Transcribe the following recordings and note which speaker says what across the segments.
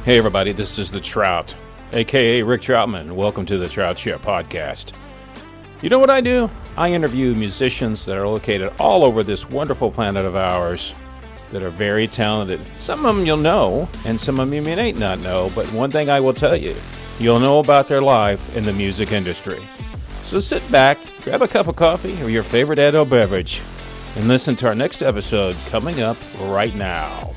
Speaker 1: Hey everybody, this is the Trout, aka Rick Troutman. Welcome to the Trout Show podcast. You know what I do? I interview musicians that are located all over this wonderful planet of ours that are very talented. Some of them you'll know, and some of them you may not know, but one thing I will tell you, you'll know about their life in the music industry. So sit back, grab a cup of coffee or your favorite adult beverage, and listen to our next episode coming up right now.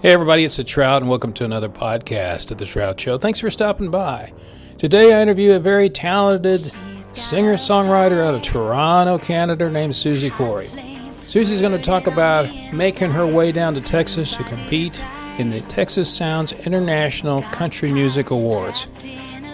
Speaker 1: Hey everybody, it's the Trout, and welcome to another podcast of the Trout Show. Thanks for stopping by. Today I interview a very talented singer-songwriter out of Toronto, Canada, named Suzi Kory. Suzi's going to talk about making her way down to Texas to compete in the Texas Sounds International Country Music Awards.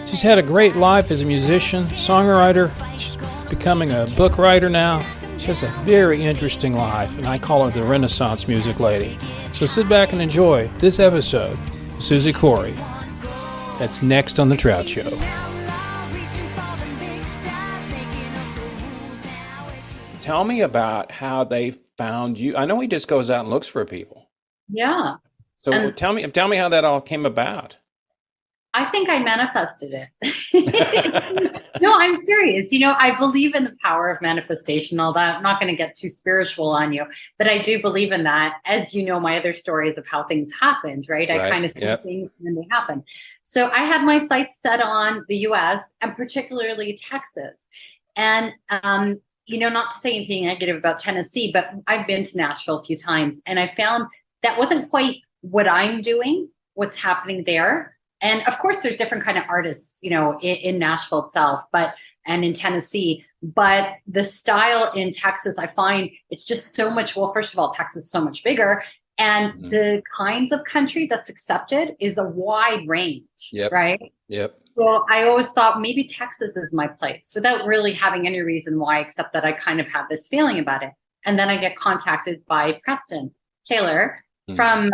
Speaker 1: She's had a great life as a musician, songwriter. She's becoming a book writer now. She has a very interesting life, and I call her the Renaissance music lady. So sit back and enjoy this episode of Suzi Kory. That's next on The Trout Show. Tell me about how they found you. I know he just goes out and looks for people.
Speaker 2: Yeah.
Speaker 1: So tell me how that all came about.
Speaker 2: I think I manifested it. No, I'm serious. You know, I believe in the power of manifestation, all that. I'm not going to get too spiritual on you, but I do believe in that. As you know, my other stories of how things happened, right? I kind of see things when they happen. So I had my sights set on the US and particularly Texas. And, you know, not to say anything negative about Tennessee, but I've been to Nashville a few times and I found that wasn't quite what I'm doing, what's happening there. And of course, there's different kind of artists, you know, in Nashville itself, and in Tennessee. But the style in Texas, I find it's just so much. Well, first of all, Texas is so much bigger, and the kinds of country that's accepted is a wide range, right?
Speaker 1: Yep.
Speaker 2: So I always thought maybe Texas is my place, without really having any reason why, except that I kind of have this feeling about it. And then I get contacted by Preston Taylor from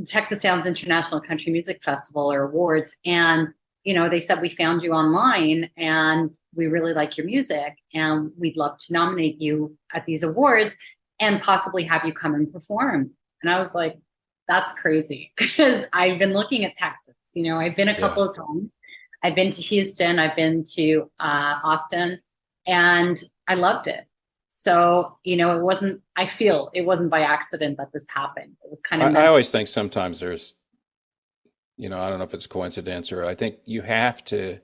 Speaker 2: Texas Sounds International Country Music Festival or Awards. And, you know, they said, we found you online and we really like your music and we'd love to nominate you at these awards and possibly have you come and perform. And I was like, that's crazy, because I've been looking at Texas. You know, I've been a couple of times. I've been to Houston, I've been to Austin, and I loved it. So, you know, I feel it wasn't by accident that this happened. It was kind of,
Speaker 1: I always think sometimes there's, you know, I don't know if it's coincidence, or I think you have to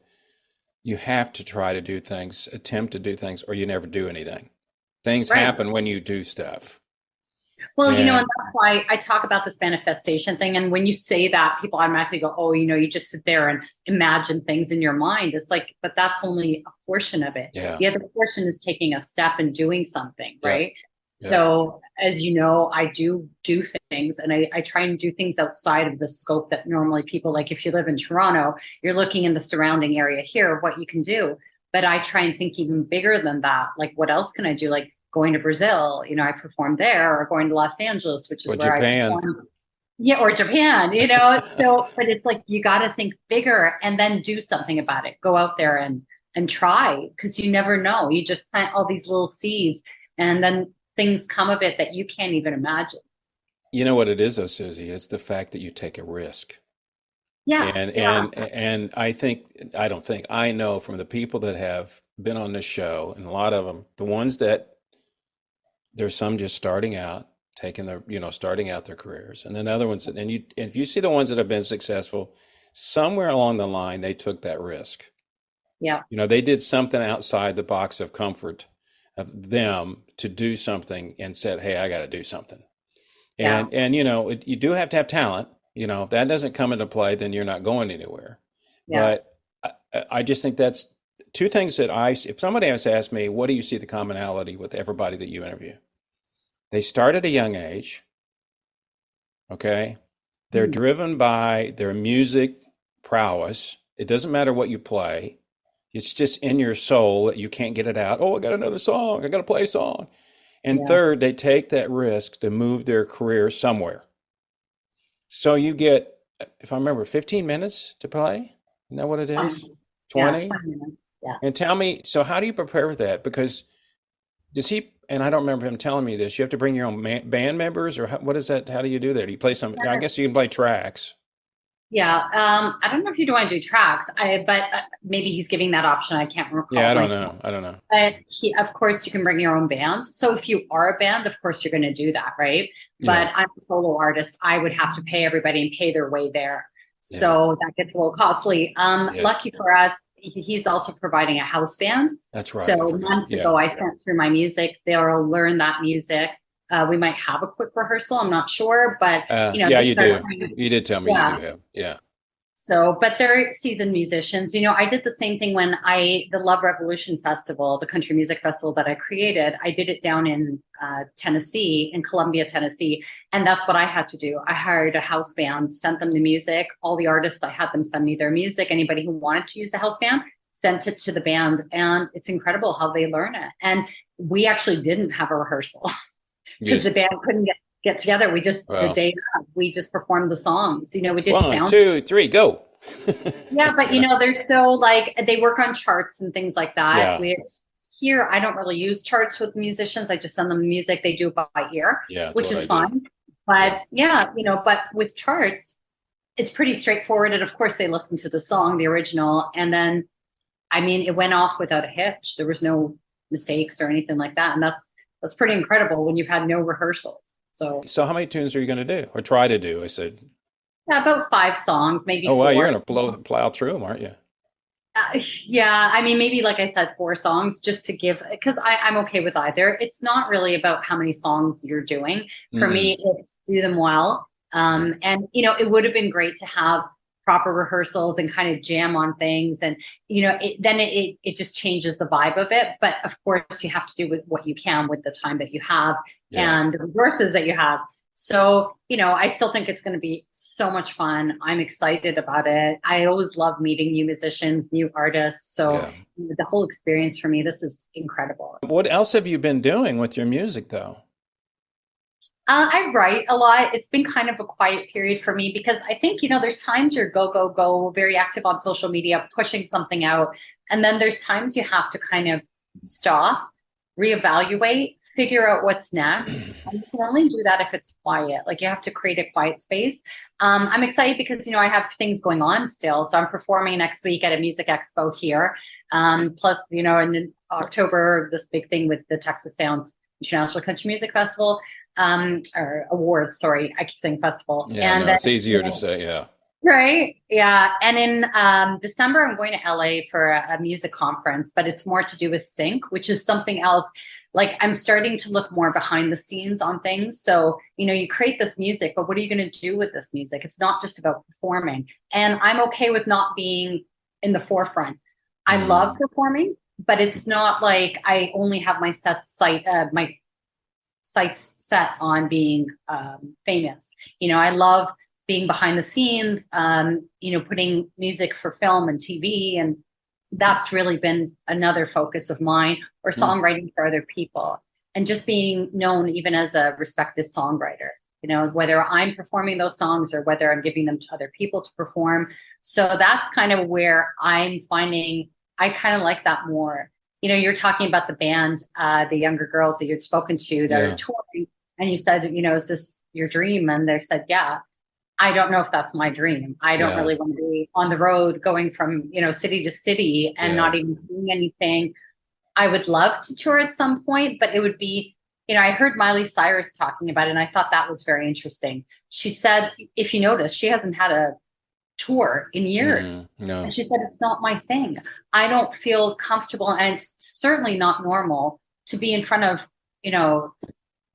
Speaker 1: try to do things, attempt to do things, or you never do anything. Things happen when you do stuff.
Speaker 2: Well, you know, and that's why I talk about this manifestation thing. And when you say that, people automatically go, oh, you know, you just sit there and imagine things in your mind. It's like, but that's only a portion of it.
Speaker 1: Yeah.
Speaker 2: The other portion is taking a step and doing something, right?
Speaker 1: Yeah.
Speaker 2: So as you know, I do things, and I try and do things outside of the scope that normally people, like if you live in Toronto, you're looking in the surrounding area here of what you can do. But I try and think even bigger than that. Like, what else can I do? Like, going to Brazil, you know, I performed there, or going to Los Angeles, which is where
Speaker 1: Japan.
Speaker 2: I performed. Yeah, or Japan, you know. So, but it's like you got to think bigger and then do something about it. Go out there and try, because you never know. You just plant all these little seeds, and then things come of it that you can't even imagine.
Speaker 1: You know what it is, though, Suzi? It's the fact that you take a risk.
Speaker 2: Yeah.
Speaker 1: And I know from the people that have been on this show, and a lot of them, the ones that, there's some just starting out, starting out their careers. And then other ones, and if you see the ones that have been successful, somewhere along the line, they took that risk.
Speaker 2: Yeah.
Speaker 1: You know, they did something outside the box of comfort of them to do something and said, hey, I got to do something. And, you know, you do have to have talent. You know, if that doesn't come into play, then you're not going anywhere. Yeah. But I just think that's two things that if somebody has asked me, what do you see the commonality with everybody that you interview? They start at a young age. Okay. They're driven by their music prowess. It doesn't matter what you play. It's just in your soul that you can't get it out. Oh, I got another song. I got to play a song. And third, they take that risk to move their career somewhere. So you get, if I remember, 15 minutes to play. Isn't that what it is? 20?
Speaker 2: Yeah, 20 minutes. Yeah.
Speaker 1: And tell me, so how do you prepare for that? Because Does he? And I don't remember him telling me this. You have to bring your own band members, or what is that? How do you do that? Do you play some? I guess you can play tracks.
Speaker 2: Yeah, I don't know if you want to do tracks, but maybe he's giving that option. I can't recall.
Speaker 1: Yeah, I don't
Speaker 2: myself.
Speaker 1: know. I don't know.
Speaker 2: But of course, you can bring your own band. So if you are a band, of course, you're going to do that, right?
Speaker 1: Yeah.
Speaker 2: But I'm a solo artist. I would have to pay everybody and pay their way there.
Speaker 1: Yeah.
Speaker 2: So that gets a little costly.
Speaker 1: Yes.
Speaker 2: Lucky for us, he's also providing a house band.
Speaker 1: That's right.
Speaker 2: So months ago, I sent through my music. They'll learn that music. We might have a quick rehearsal. I'm not sure, but
Speaker 1: yeah, you do. You did tell me you do have. Yeah.
Speaker 2: So, but they're seasoned musicians. I did the same thing when the Love Revolution Festival, the country music festival that I created. I did it down in Tennessee, in Columbia, Tennessee. And that's what I had to do. I hired a house band, sent them the music. All the artists, I had them send me their music. Anybody who wanted to use the house band, sent it to the band. And it's incredible how they learn it. And we actually didn't have a rehearsal because the band couldn't get together. We just the day we just performed the songs. We did
Speaker 1: 1, 2, 3, go.
Speaker 2: Yeah, but they're so they work on charts and things like that. Yeah. Here, I don't really use charts with musicians. I just send them music. They do it by ear, which is fine. But but with charts, it's pretty straightforward. And of course, they listen to the song, the original, and then, it went off without a hitch. There was no mistakes or anything like that, and that's pretty incredible when you've had no rehearsals.
Speaker 1: So how many tunes are you going to do or try to do? I said,
Speaker 2: yeah, about 5 songs, maybe.
Speaker 1: Oh, wow,
Speaker 2: 4.
Speaker 1: you're going to plow through them, aren't you?
Speaker 2: Yeah, maybe like I said, 4 songs just to give, because I'm okay with either. It's not really about how many songs you're doing. For me, it's do them well. And it would have been great to have proper rehearsals and kind of jam on things, and it just changes the vibe of it. But of course, you have to do with what you can with the time that you have and the resources that you have. So I still think it's going to be so much fun. I'm excited about it. I always love meeting new musicians, new artists. So the whole experience for me, this is incredible.
Speaker 1: What else have you been doing with your music, though?
Speaker 2: I write a lot. It's been kind of a quiet period for me because I think, there's times you're go, very active on social media, pushing something out. And then there's times you have to kind of stop, reevaluate, figure out what's next. And you can only do that if it's quiet. You have to create a quiet space. I'm excited because, I have things going on still. So I'm performing next week at a music expo here. Plus, in October, this big thing with the Texas Sounds International Country Music Festival, or awards, sorry, I keep saying festival.
Speaker 1: Yeah, and it's easier to say, yeah.
Speaker 2: Right. Yeah. And in December, I'm going to LA for a music conference, but it's more to do with sync, which is something else. I'm starting to look more behind the scenes on things. So, you create this music, but what are you going to do with this music? It's not just about performing. And I'm okay with not being in the forefront. I love performing, but it's not like I only have my sights set on being famous. I love being behind the scenes, putting music for film and TV. And that's really been another focus of mine, or songwriting for other people, and just being known even as a respected songwriter, whether I'm performing those songs or whether I'm giving them to other people to perform. So that's kind of where I'm finding I kind of like that more. You're talking about the band, the younger girls that you'd spoken to that are touring, and you said, is this your dream? And they said, yeah. I don't know if that's my dream. I don't really want to be on the road going from, city to city and not even seeing anything. I would love to tour at some point, but it would be, I heard Miley Cyrus talking about it, and I thought that was very interesting. She said, if you notice, she hasn't had a tour in years.
Speaker 1: No.
Speaker 2: And she said, it's not my thing. I don't feel comfortable, and it's certainly not normal to be in front of,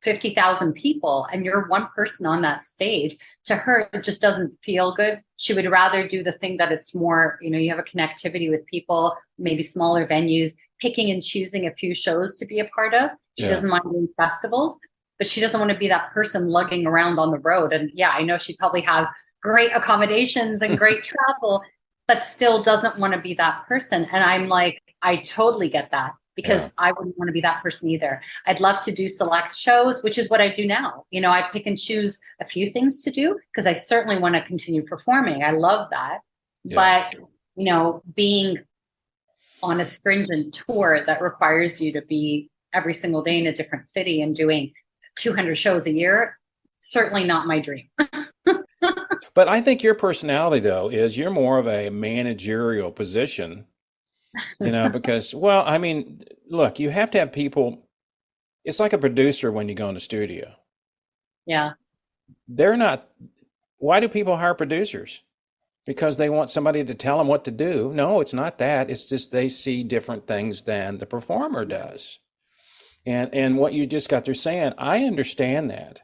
Speaker 2: 50,000 people and you're one person on that stage. To her, it just doesn't feel good. She would rather do the thing that it's more, you have a connectivity with people, maybe smaller venues, picking and choosing a few shows to be a part of. She doesn't mind doing festivals, but she doesn't want to be that person lugging around on the road. And I know she'd probably have great accommodations and great travel, but still doesn't want to be that person. And I'm like, I totally get that. Because I wouldn't want to be that person either. I'd love to do select shows, which is what I do now. I pick and choose a few things to do because I certainly want to continue performing. I love that. But, being on a stringent tour that requires you to be every single day in a different city and doing 200 shows a year, certainly not my dream.
Speaker 1: But I think your personality, though, is you're more of a managerial position, because, well, I mean, look, you have to have people. It's like a producer when you go in the studio.
Speaker 2: Yeah.
Speaker 1: They're not, why do people hire producers? Because they want somebody to tell them what to do. No, it's not that. It's just they see different things than the performer does. And what you just got through saying, I understand that.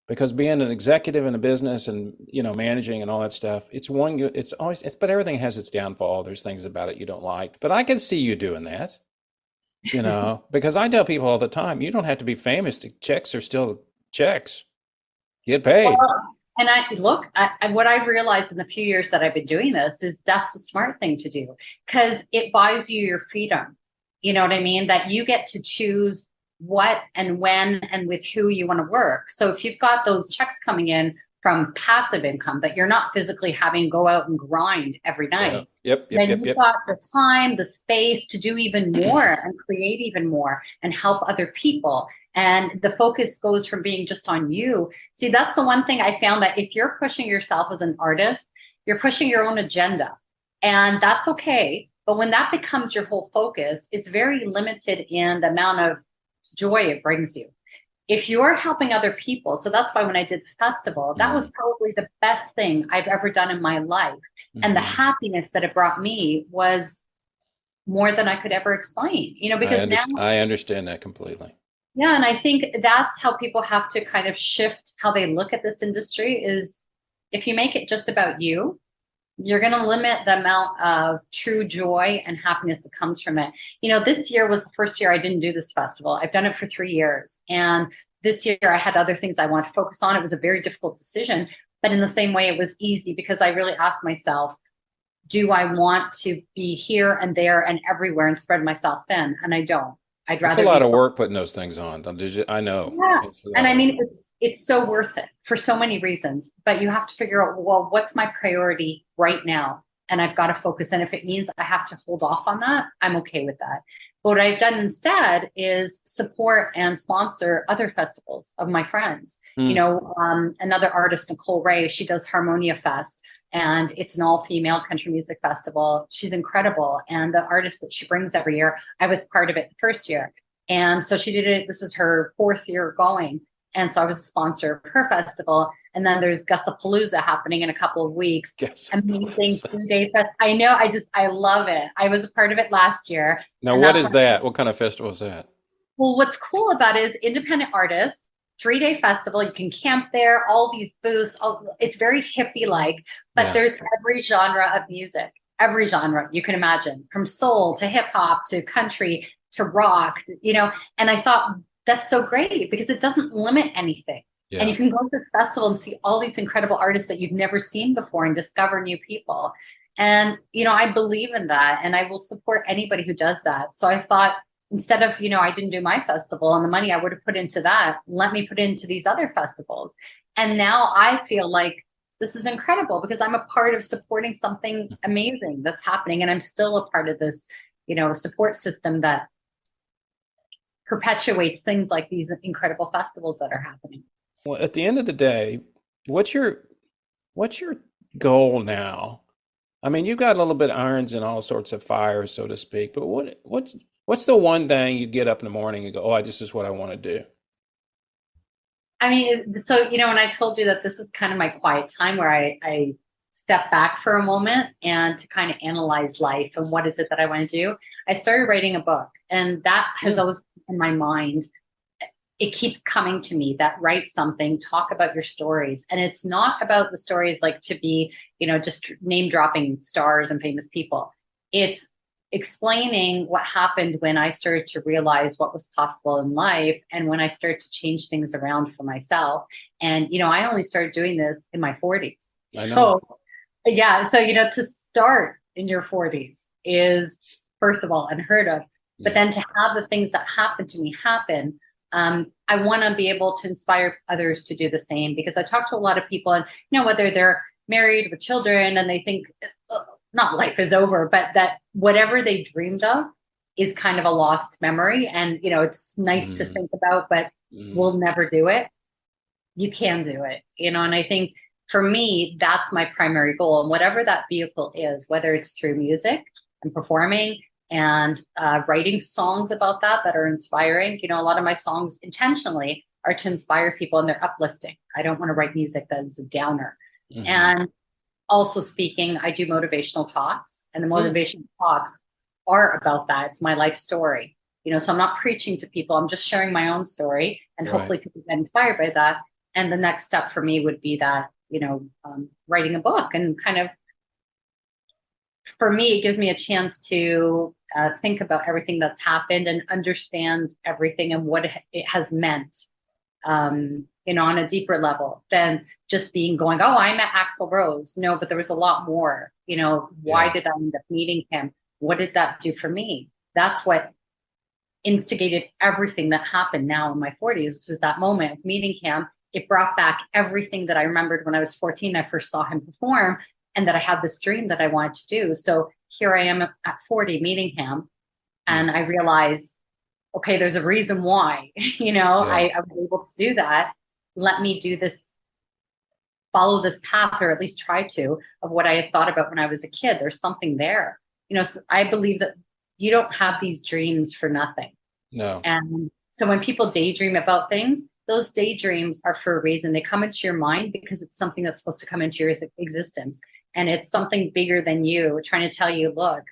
Speaker 1: Because being an executive in a business and, managing and all that stuff, but everything has its downfall. There's things about it you don't like. But I can see you doing that, because I tell people all the time, you don't have to be famous. The checks are still checks. Get paid.
Speaker 2: Well, and what I've realized in the few years that I've been doing this is that's the smart thing to do, because it buys you your freedom. You know what I mean? That you get to choose what and when and with who you want to work. So if you've got those checks coming in from passive income that you're not physically having to go out and grind every night, then you've got the time, the space to do even more and create even more and help other people. And the focus goes from being just on you. See, that's the one thing I found, that if you're pushing yourself as an artist, you're pushing your own agenda, and that's okay. But when that becomes your whole focus, it's very limited in the amount of joy it brings you. If you're helping other people, so that's why when I did the festival, that was probably the best thing I've ever done in my life. And the happiness that it brought me was more than I could ever explain, because
Speaker 1: I understand that completely.
Speaker 2: Yeah. And I think that's how people have to kind of shift how they look at this industry, is if you make it just about you, you're going to limit the amount of true joy and happiness that comes from it. This year was the first year I didn't do this festival. I've done it for 3 years. And this year I had other things I wanted to focus on. It was a very difficult decision, but in the same way, it was easy because I really asked myself, do I want to be here and there and everywhere and spread myself thin? And I don't. I'd rather.
Speaker 1: It's a lot of work putting those things on. I know.
Speaker 2: Yeah. And I mean, it's so worth it for so many reasons, but you have to figure out, well, what's my priority right now? And I've got to focus. And if it means I have to hold off on that, I'm okay with that. But what I've done instead is support and sponsor other festivals of my friends. Another artist, Nicole Ray, she does Harmonia Fest, and it's an all-female country music festival. She's incredible. And the artists that she brings every year, I was part of it the first year. And so she did it. This is her 4th year going. And so I was a sponsor of her festival. And then there's Gussapalooza happening in a couple of weeks. Amazing 3-day fest. I know. I love it. I was a part of it last year.
Speaker 1: Now, what is that? What kind of festival is that?
Speaker 2: Well, what's cool about it is independent artists, 3-day festival. You can camp there, all these booths. It's very hippie-like, but there's every genre of music, every genre you can imagine, from soul to hip hop to country to rock, and I thought that's so great because it doesn't limit anything. Yeah. And you can go to this festival and see all these incredible artists that you've never seen before and discover new people. And, I believe in that, and I will support anybody who does that. So I thought, instead of, I didn't do my festival and the money I would have put into that, let me put into these other festivals. And now I feel like this is incredible because I'm a part of supporting something amazing that's happening. And I'm still a part of this, support system that perpetuates things like these incredible festivals that are happening.
Speaker 1: Well, at the end of the day, what's your goal now? I mean, you've got a little bit of irons in all sorts of fires, so to speak, but what's the one thing you get up in the morning and go, oh, this is what I want to do?
Speaker 2: I mean, so, when I told you that this is kind of my quiet time where I step back for a moment and to kind of analyze life and what is it that I want to do, I started writing a book, and that has always been in my mind. It keeps coming to me that write something, talk about your stories. And it's not about the stories like to be, just name dropping stars and famous people. It's explaining what happened when I started to realize what was possible in life and when I started to change things around for myself. And, I only started doing this in my 40s. So, to start in your 40s is, first of all, unheard of. But then to have the things that happened to me happen, I want to be able to inspire others to do the same, because I talk to a lot of people, and whether they're married with children and they think not life is over, but that whatever they dreamed of, is kind of a lost memory. And, it's nice to think about, but we'll never do it. You can do it, and I think for me, that's my primary goal. And whatever that vehicle is, whether it's through music and performing and writing songs about that are inspiring. A lot of my songs intentionally are to inspire people, and they're uplifting. I don't want to write music that is a downer. And also speaking, I do motivational talks, and the motivational talks are about that. It's my life story. So I'm not preaching to people. I'm just sharing my own story, and hopefully people get inspired by that. And the next step for me would be that, writing a book, and kind of, for me, it gives me a chance to think about everything that's happened and understand everything and what it has meant, on a deeper level than just going, oh, I met Axl Rose. No, but there was a lot more. Why did I end up meeting him? What did that do for me? That's what instigated everything that happened now in my 40s, was that moment of meeting him. It brought back everything that I remembered when I was 14. I first saw him perform, and that I had this dream that I wanted to do. So here I am at 40 meeting him, and I realized, okay, there's a reason why, I was able to do that. Let me do this, follow this path, or at least try to, of what I had thought about when I was a kid. There's something there. So I believe that you don't have these dreams for nothing.
Speaker 1: No.
Speaker 2: And so when people daydream about things, those daydreams are for a reason. They come into your mind because it's something that's supposed to come into your existence. And it's something bigger than you trying to tell you, look,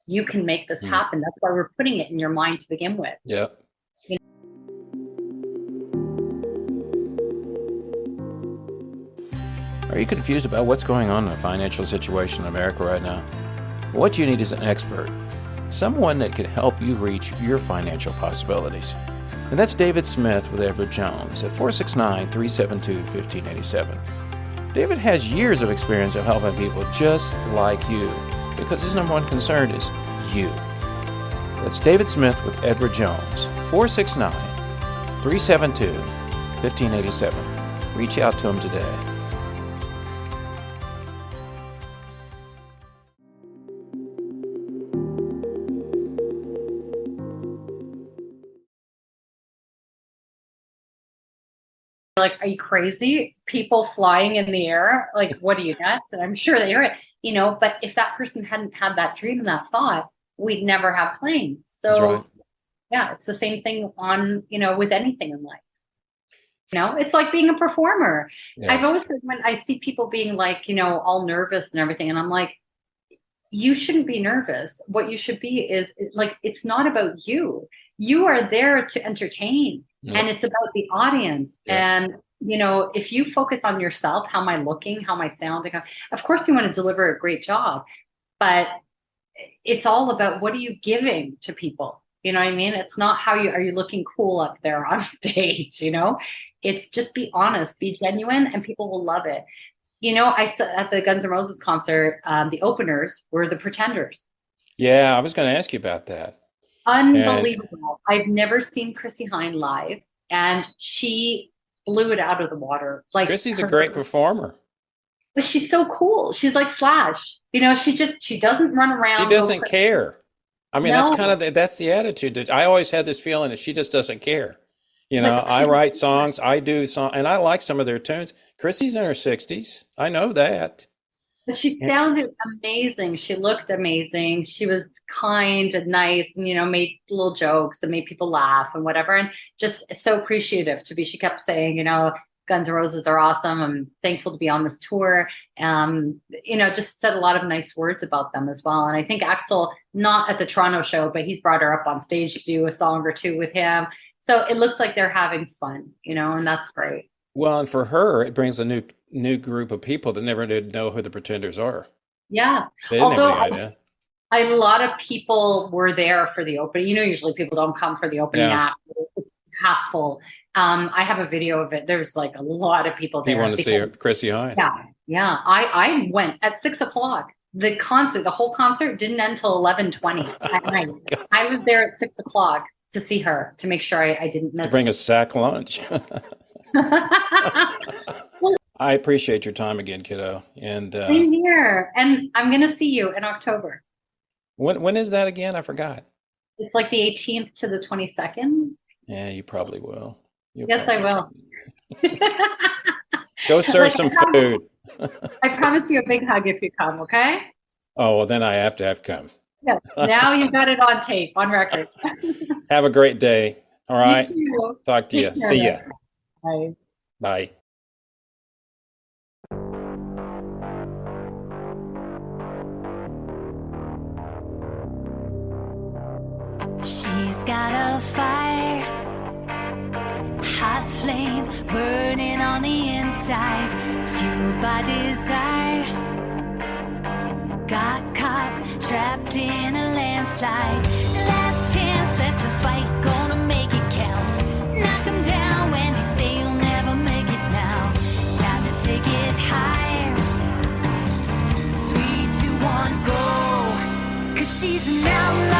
Speaker 2: you can make this happen. That's why we're putting it in your mind to begin with.
Speaker 1: Yeah. Are you confused about what's going on in the financial situation in America right now? What you need is an expert, someone that can help you reach your financial possibilities. And that's David Smith with Everett Jones at 469-372-1587. David has years of experience of helping people just like you, because his number one concern is you. That's David Smith with Everett Jones, 469-372-1587. Reach out to him today.
Speaker 2: Like, are you crazy? People flying in the air? Like, what are you, nuts? And I'm sure they are, but if that person hadn't had that dream and that thought, we'd never have planes. So yeah, it's the same thing on, with anything in life. It's like being a performer. Yeah. I've always said, when I see people being like, all nervous and everything, and I'm like, you shouldn't be nervous. What you should be is like, it's not about you. You are there to entertain. Yep. And it's about the audience. Yep. And, if you focus on yourself, how am I looking? How am I sounding? Of course, you want to deliver a great job, but it's all about, what are you giving to people? You know what I mean? It's not are you looking cool up there on stage? It's just be honest, be genuine, and people will love it. I saw at the Guns N' Roses concert, the openers were the Pretenders.
Speaker 1: Yeah, I was going to ask you about that.
Speaker 2: Unbelievable. I've never seen Chrissie Hynde live, and she blew it out of the water. Like,
Speaker 1: Chrissy's a great performer.
Speaker 2: But she's so cool. She's like Slash. She doesn't run around.
Speaker 1: She doesn't care. I mean, no. That's the attitude. I always had this feeling that she just doesn't care. I write songs, I do songs, and I like some of their tunes. Chrissy's in her 60s. I know that.
Speaker 2: But she sounded amazing. She looked amazing. She was kind and nice, and, made little jokes and made people laugh and whatever. And just so appreciative she kept saying, Guns N' Roses are awesome. I'm thankful to be on this tour. Just said a lot of nice words about them as well. And I think Axl, not at the Toronto show, but he's brought her up on stage to do a song or two with him. So it looks like they're having fun, and that's great.
Speaker 1: Well, and for her, it brings a new group of people that never did know who the Pretenders are.
Speaker 2: Yeah.
Speaker 1: They didn't have any idea.
Speaker 2: A lot of people were there for the opening. Usually people don't come for the opening act. It's half full. I have a video of it. There's like a lot of people there.
Speaker 1: You want to see Chrissie Hynde?
Speaker 2: Yeah. Yeah. I went at 6:00. The whole concert didn't end until 11:20 at night. I was there at 6:00 to see her, to make sure I didn't miss.
Speaker 1: To bring a sack lunch. I appreciate your time again, kiddo. And
Speaker 2: same here. And I'm going to see you in October.
Speaker 1: When is that again? I forgot.
Speaker 2: It's like the 18th to the 22nd.
Speaker 1: Yeah, you probably will.
Speaker 2: Yes, I will.
Speaker 1: Go serve some food.
Speaker 2: I promise you a big hug if you come, okay?
Speaker 1: Oh, well, then I have to come.
Speaker 2: Yes. Now you got it on tape, on record.
Speaker 1: Have a great day. All right.
Speaker 2: You too.
Speaker 1: Talk to you. See ya.
Speaker 2: Bye.
Speaker 1: Bye.
Speaker 3: She's got a fire, hot flame burning on the inside, fueled by desire. Got caught, trapped in a landslide. Last chance left to fight, gonna make it count. Knock 'em down when they say you'll never make it now. Time to take it higher. 3, 2, 1, go. 'Cause she's an outlaw.